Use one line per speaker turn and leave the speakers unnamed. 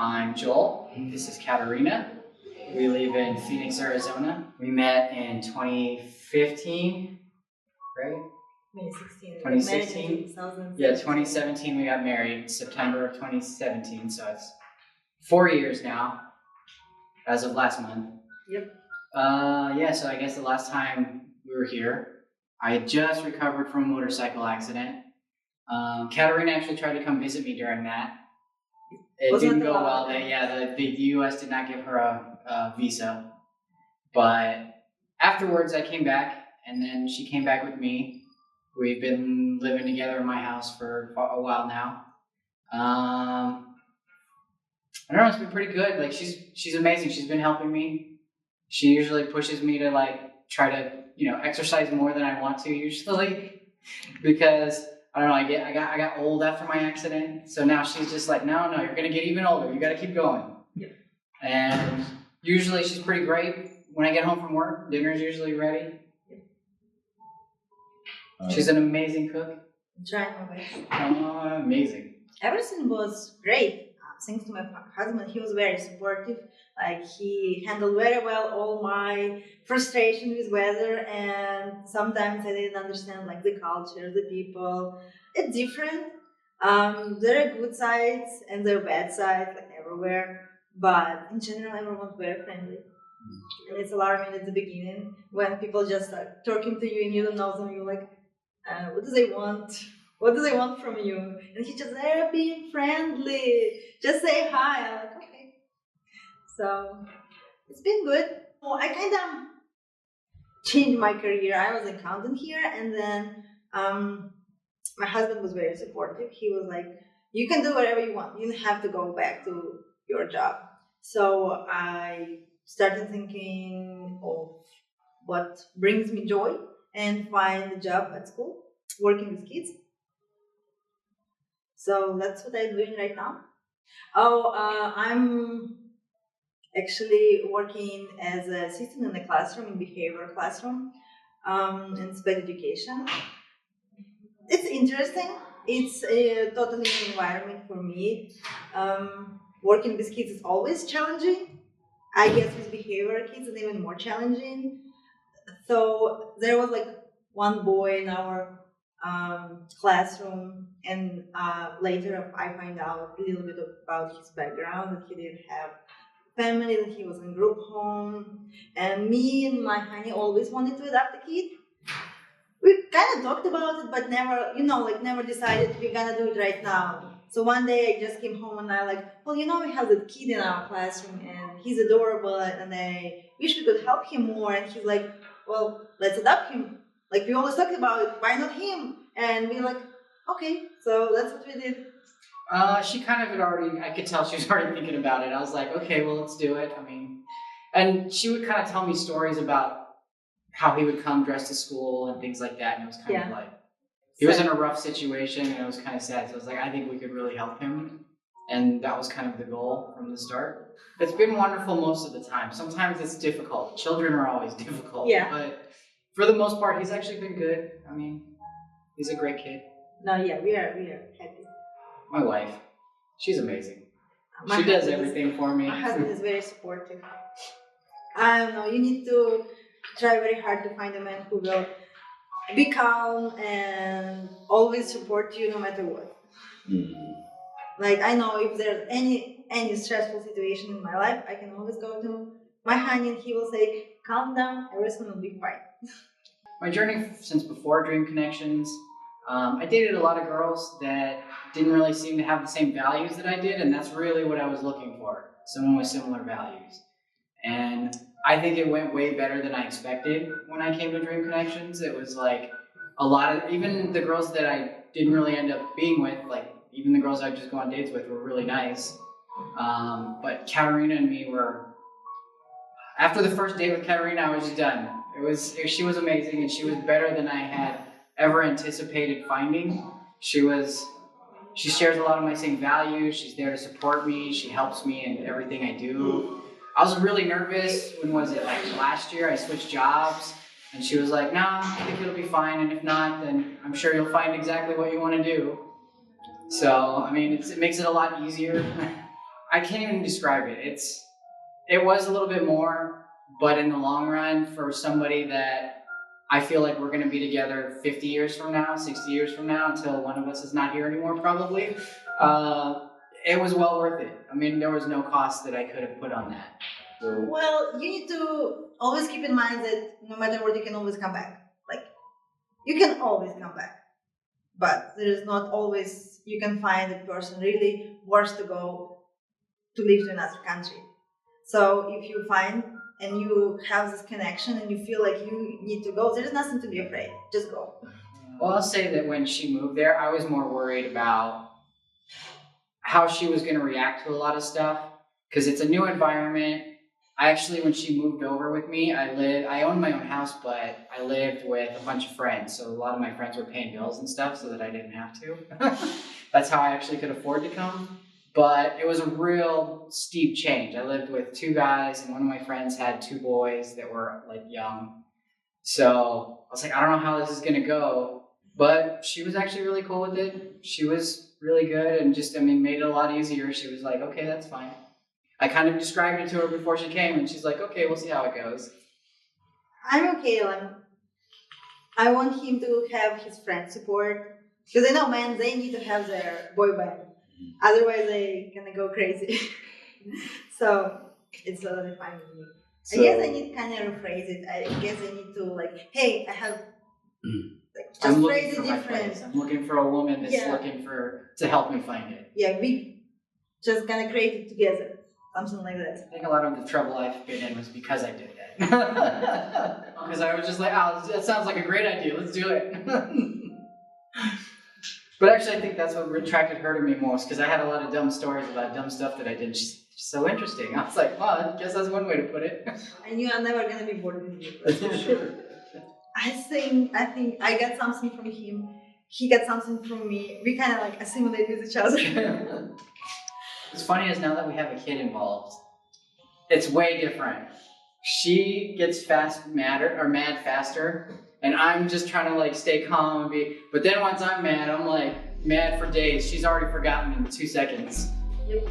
I'm Joel. This is Katerina. We live in Phoenix, Arizona. We met in 2015, right? 2016. Yeah, 2017 we got married. September of 2017, so it's 4 years now, as of last month.
Yep.
Yeah, so I guess the last time we were here, I had just recovered from a motorcycle accident. Katerina actually tried to come visit me during that. It didn't go well. The U.S. did not give her a visa. But afterwards, I came back, and then she came back with me. We've been living together in my house for a while now. I don't know, it's been pretty good. Like she's amazing. She's been helping me. She usually pushes me to try to exercise more than I want to usually, because I don't know. I got old after my accident, so now she's just like, no, you're gonna get even older. You got to keep going.
Yep.
And usually she's pretty great. When I get home from work, dinner's usually ready. She's an amazing cook.
Trying my best.
Amazing.
Everything was great. Thanks to my husband, he was very supportive. Like, he handled very well all my frustration with weather, and sometimes I didn't understand the culture, the people. It's different. There are good sides and there are bad sides, everywhere. But in general, everyone's very friendly. And it's alarming at the beginning when people just start talking to you and you don't know them. You're like, what do they want? What do they want from you? And he just, they're being friendly. Just say hi. I'm like, okay. So it's been good. Oh, I kind of changed my career. I was an accountant here, and then my husband was very supportive. He was like, you can do whatever you want. You don't have to go back to your job. So I started thinking of what brings me joy and find a job at school, working with kids. So that's what I'm doing right now. I'm actually working as an assistant in the classroom, in behavioral classroom, in special education. It's interesting. It's a totally new environment for me. Working with kids is always challenging. I guess with behavioral kids it's even more challenging. So there was one boy in our classroom, and later I find out a little bit about his background, that he didn't have family, that he was in group home, and me and my honey always wanted to adopt a kid. We kind of talked about it, but never, never decided we're gonna do it right now. So one day I just came home and I we have a kid in our classroom and he's adorable, and I wish we could help him more. And he's like, well, let's adopt him. We always talked about it, why not him? And we're like, okay, so that's what we did.
She kind of had already, I could tell she was already thinking about it. I was like, okay, well, let's do it. And she would kind of tell me stories about how he would come dressed to school and things like that. And it was kind of he was in a rough situation and it was kind of sad. So I was like, I think we could really help him. And that was kind of the goal from the start. It's been wonderful most of the time. Sometimes it's difficult. Children are always difficult.
Yeah.
But for the most part, he's actually been good. He's a great kid.
No, yeah, we are happy.
My wife, she's amazing. She does everything for me.
My husband is very supportive. I don't know, you need to try very hard to find a man who will be calm and always support you no matter what. Mm-hmm. I know if there's any stressful situation in my life, I can always go to my honey and he will say, calm down, everything will be fine.
My journey since before Dream Connections, I dated a lot of girls that didn't really seem to have the same values that I did, and that's really what I was looking for, someone with similar values. And I think it went way better than I expected when I came to Dream Connections. It was a lot of, even the girls that I didn't really end up being with, even the girls I just go on dates with were really nice. But Katerina and me were, after the first date with Katerina, I was just done. She was amazing, and she was better than I had ever anticipated finding. She shares a lot of my same values. She's there to support me. She helps me in everything I do. I was really nervous. When was it? Last year, I switched jobs, and she was like, "Nah, I think it'll be fine, and if not, then I'm sure you'll find exactly what you want to do." So, it makes it a lot easier. I can't even describe it. It was a little bit more, but in the long run, for somebody that I feel like we're going to be together 50 years from now, 60 years from now, until one of us is not here anymore, probably. It was well worth it. I mean, there was no cost that I could have put on that. So,
Well, you need to always keep in mind that no matter what, you can always come back. Like, you can always come back. But there is not always, you can find a person really worth to go to live to another country. So if you find and you have this connection and you feel like you need to go, there's nothing to be afraid. Just go.
well, I'll say that when she moved there, I was more worried about how she was going to react to a lot of stuff, because it's a new environment. I actually, when she moved over with me, I owned my own house, but I lived with a bunch of friends. So a lot of my friends were paying bills and stuff so that I didn't have to. That's how I actually could afford to come. But it was a real steep change. I lived with 2 guys, and one of my friends had 2 boys that were like young. So I was like, I don't know how this is going to go. But she was actually really cool with it. She was really good and just, I mean, made it a lot easier. She was like, okay, that's fine. I kind of described it to her before she came, and she's like, okay, we'll see how it goes.
I'm okay. I want him to have his friend support. Because I know men, they need to have their boy band. Otherwise, they're gonna go crazy. So it's totally fine with me.
So,
I guess I need kind of rephrase it. I guess I need to like, hey, I have like just
I'm
phrase
looking
it
for my
different.
place. I'm looking for a woman that's
Yeah.
looking to help me find it.
Yeah, we just gonna create it together. Something like that.
I think a lot of the trouble I've been in was because I did that. Because I was just like, oh, that sounds like a great idea. Let's do it. But actually, I think that's what attracted her to me most, because I had a lot of dumb stories about dumb stuff that I did. She's so interesting. I was like, well, I guess that's one way to put it.
I knew I'm never gonna be bored with you.
That's for sure.
I think I got something from him. He got something from me. We kind of like assimilate with each other.
What's funny is now that we have a kid involved, it's way different. She gets mad faster, and I'm just trying to like stay calm and be. But then once I'm mad, I'm like mad for days. She's already forgotten in 2 seconds.
Yep.